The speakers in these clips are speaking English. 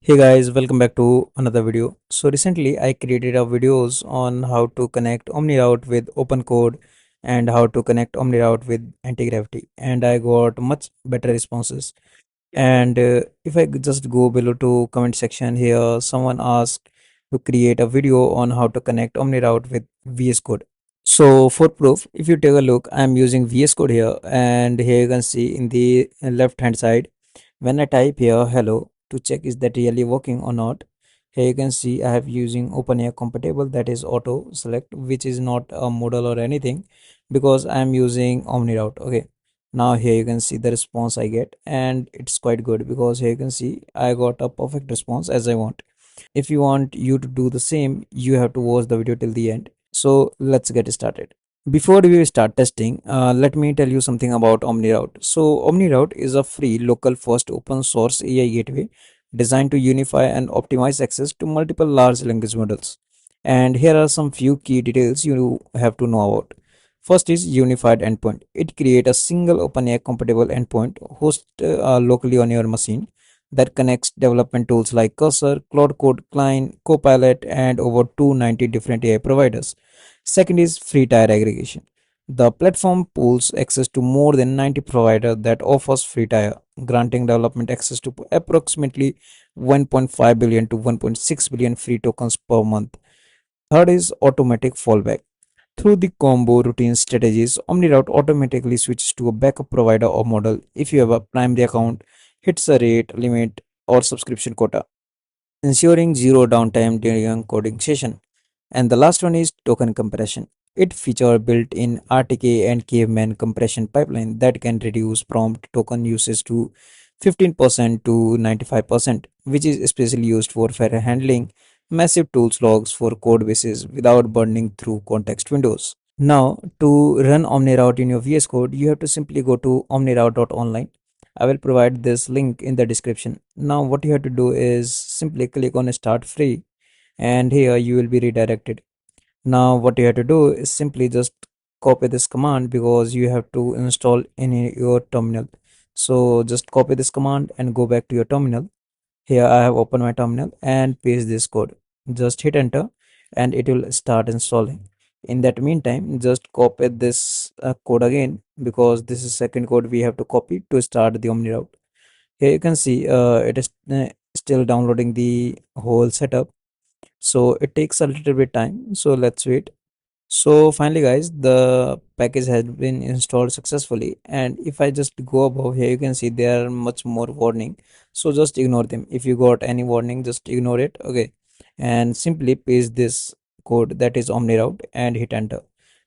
Hey guys, welcome back to another video. So recently I created a videos on how to connect OmniRoute with OpenCode and how to connect OmniRoute with anti-gravity, and I got much better responses. And if I could just go below to comment section here, someone asked to create a video on how to connect OmniRoute with vscode. So for proof, if you take a look, I'm using vscode here, and here you can see in the left hand side when I type here hello to check is that really working or not. Here you can see I have using OpenAI-Compatible, that is auto select, which is not a model or anything because I am using OmniRoute. Okay, now here you can see the response I get, and it's quite good because here you can see I got a perfect response as I want. If you want you to do the same, you have to watch the video till the end. So let's get started. Before we start testing, let me tell you something about OmniRoute. So OmniRoute is a free local first open source AI gateway designed to unify and optimize access to multiple large language models. And here are some few key details you have to know about. First is unified endpoint. It creates a single OpenAI compatible endpoint hosted locally on your machine that connects development tools like Cursor, Claude Code, Client, Copilot, and over 290 different AI providers. Second is free tier aggregation. The platform pools access to more than 90 providers that offers free tier, granting development access to approximately 1.5 billion to 1.6 billion free tokens per month. Third is automatic fallback. Through the combo routine strategies, OmniRoute automatically switches to a backup provider or model if you have a primary account, hits a rate limit or subscription quota, ensuring zero downtime during a coding session. And the last one is token compression. It features built-in RTK and caveman compression pipeline that can reduce prompt token usage to 15% to 95%, which is especially used for fair handling massive tools logs for code bases without burning through context windows. Now, to run OmniRoute in your VS Code, you have to simply go to omniroute.online. I will provide this link in the description. Now, what you have to do is simply click on Start Free, and here you will be redirected. Now, what you have to do is simply just copy this command because you have to install in your terminal. So, just copy this command and go back to your terminal. Here I have opened my terminal and paste this code. Just hit enter and it will start installing. In that meantime, just copy this code again because this is second code we have to copy to start the OmniRoute. Here you can see it is still downloading the whole setup. So it takes a little bit time. So let's wait. So finally guys, the package has been installed successfully, and if I just go above here, you can see there are much more warning. So just ignore them. If you got any warning, just ignore it. Okay, and simply paste this code, that is OmniRoute, and hit enter.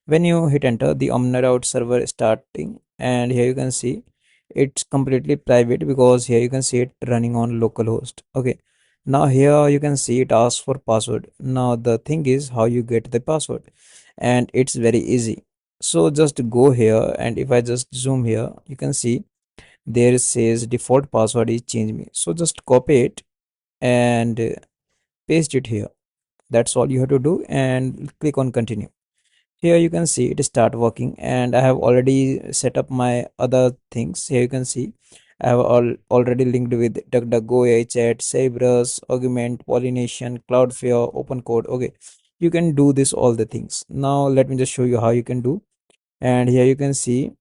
When you hit enter, the OmniRoute server is starting, and here you can see it's completely private because here you can see it running on localhost. Okay, now here you can see it asks for password. Now the thing is how you get the password, and it's very easy. So just go here, and if I just zoom here, you can see there says default password is change me. So just copy it and paste it here. That's all you have to do, and click on continue. Here you can see it start working, and I have already set up my other things. Here you can see I have already linked with DuckDuckGo, AI Chat, Cypress, Augment, Pollination, Cloudflare, OpenCode. Okay, you can do this all the things. Now let me just show you how you can do. And here you can see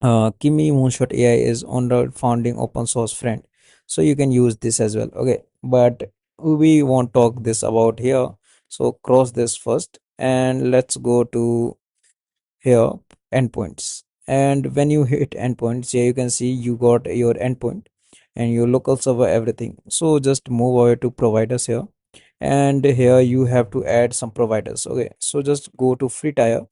Kimi Moonshot AI is on the founding open source friend, so you can use this as well. Okay, but we won't talk this about here. So cross this first, and let's go to here endpoints. And when you hit endpoints, here you can see you got your endpoint and your local server, everything. So just move over to providers here, and here you have to add some providers. Okay, so just go to free tier,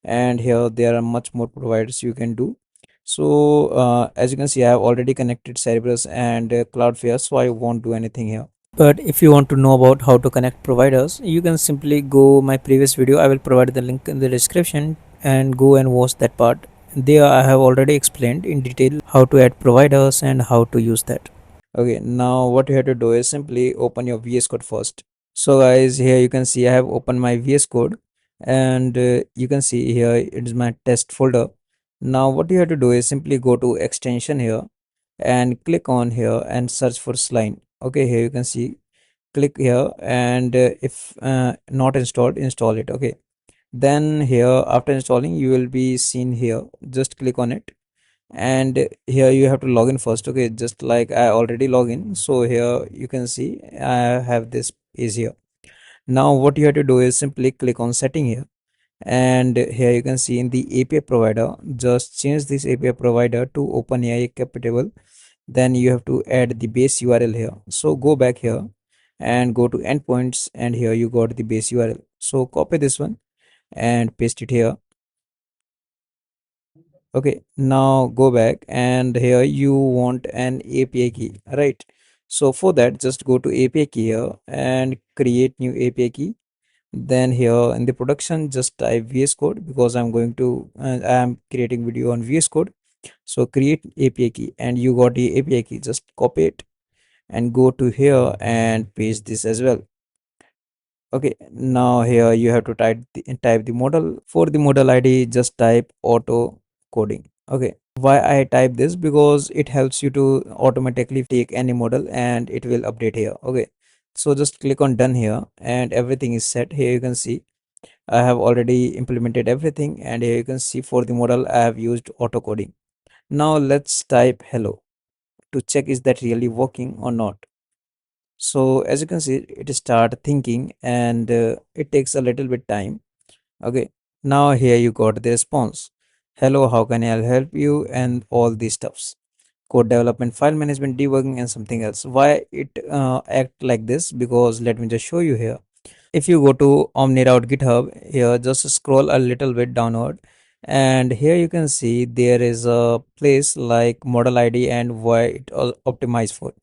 and here there are much more providers you can do. So as you can see, I have already connected Cerberus and Cloudflare, so I won't do anything here. But if you want to know about how to connect providers, you can simply go my previous video. I will provide the link in the description, and go and watch that part. There I have already explained in detail how to add providers and how to use that. Okay, now what you have to do is simply open your VS Code first. So guys, here you can see I have opened my VS Code, and you can see here it is my test folder. Now what you have to do is simply go to extension here and click on here and search for Sline. Okay, here you can see, click here, and if not installed, install it. Okay, then here after installing you will be seen here, just click on it, and here you have to log in first. Okay, just like I already log in, so here you can see I have this page here. Now what you have to do is simply click on setting here, and here you can see in the API provider, just change this API provider to OpenAI compatible. Then you have to add the base URL here, so go back here and go to endpoints, and here you got the base URL, so copy this one and paste it here. Okay, now go back, and here you want an API key, right? So for that, just go to API key here and create new API key. Then here in the production, just type vscode, because I'm creating video on vscode. So create API key, and you got the API key, just copy it and go to here and paste this as well. Okay, now here you have to type the model. For the model ID, just type auto coding. Okay, why I type this? Because it helps you to automatically take any model and it will update here. Okay, so just click on done here, and everything is set. Here you can see I have already implemented everything, and here you can see for the model I have used auto coding. Now let's type hello to check is that really working or not. So as you can see, it start thinking, and it takes a little bit time. Okay, now here you got the response. Hello, how can I help you? And all these stuffs. Code development, file management, debugging, and something else. Why it act like this? Because let me just show you here. If you go to OmniRoute GitHub, here just scroll a little bit downward, and here you can see there is a place like model ID and why it optimized for.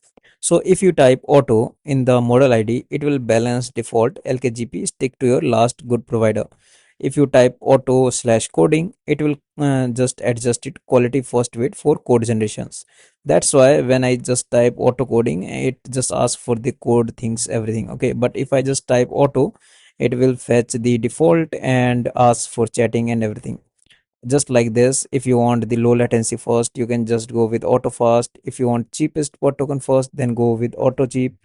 So if you type auto in the model ID, it will balance default LKGP, stick to your last good provider. If you type auto slash coding, it will just adjust it quality first wait for code generations. That's why when I just type auto coding, it just asks for the code things, everything. Okay, but if I just type auto, it will fetch the default and ask for chatting and everything, just like this. If you want the low latency first, you can just go with auto fast. If you want cheapest per token first, then go with auto cheap.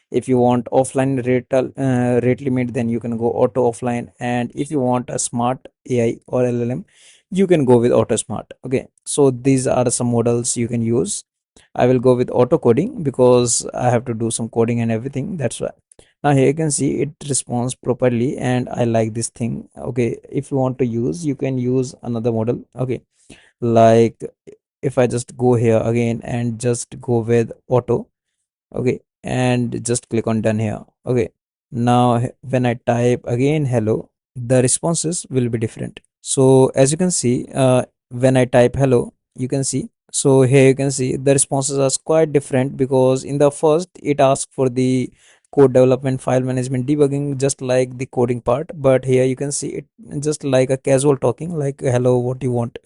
If you want offline rate limit, then you can go auto offline. And if you want a smart AI or LLM, you can go with auto smart. Okay, so these are some models you can use. I will go with auto coding because I have to do some coding and everything, that's why. Now here you can see it responds properly, and I like this thing. Okay, if you want to use, you can use another model. Okay, like if I just go here again and just go with auto. Okay, and just click on done here. Okay, now when I type again hello, the responses will be different. So as you can see, when I type hello, you can see, so here you can see the responses are quite different, because in the first it asks for the code development, file management, debugging, just like the coding part, but here you can see it just like a casual talking, like hello, what you want.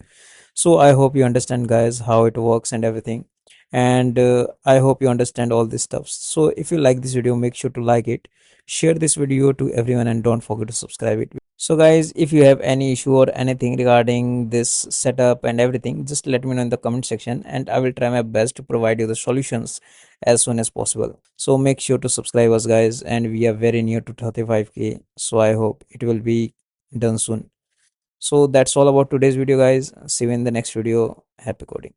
So I hope you understand, guys, how it works and everything. And I hope you understand all this stuff. So if you like this video, make sure to like it, share this video to everyone, and don't forget to subscribe it. So guys, if you have any issue or anything regarding this setup and everything, just let me know in the comment section, and I will try my best to provide you the solutions as soon as possible. So make sure to subscribe us, guys, and we are very near to 35k, so I hope it will be done soon. So that's all about today's video, guys. See you in the next video. Happy coding.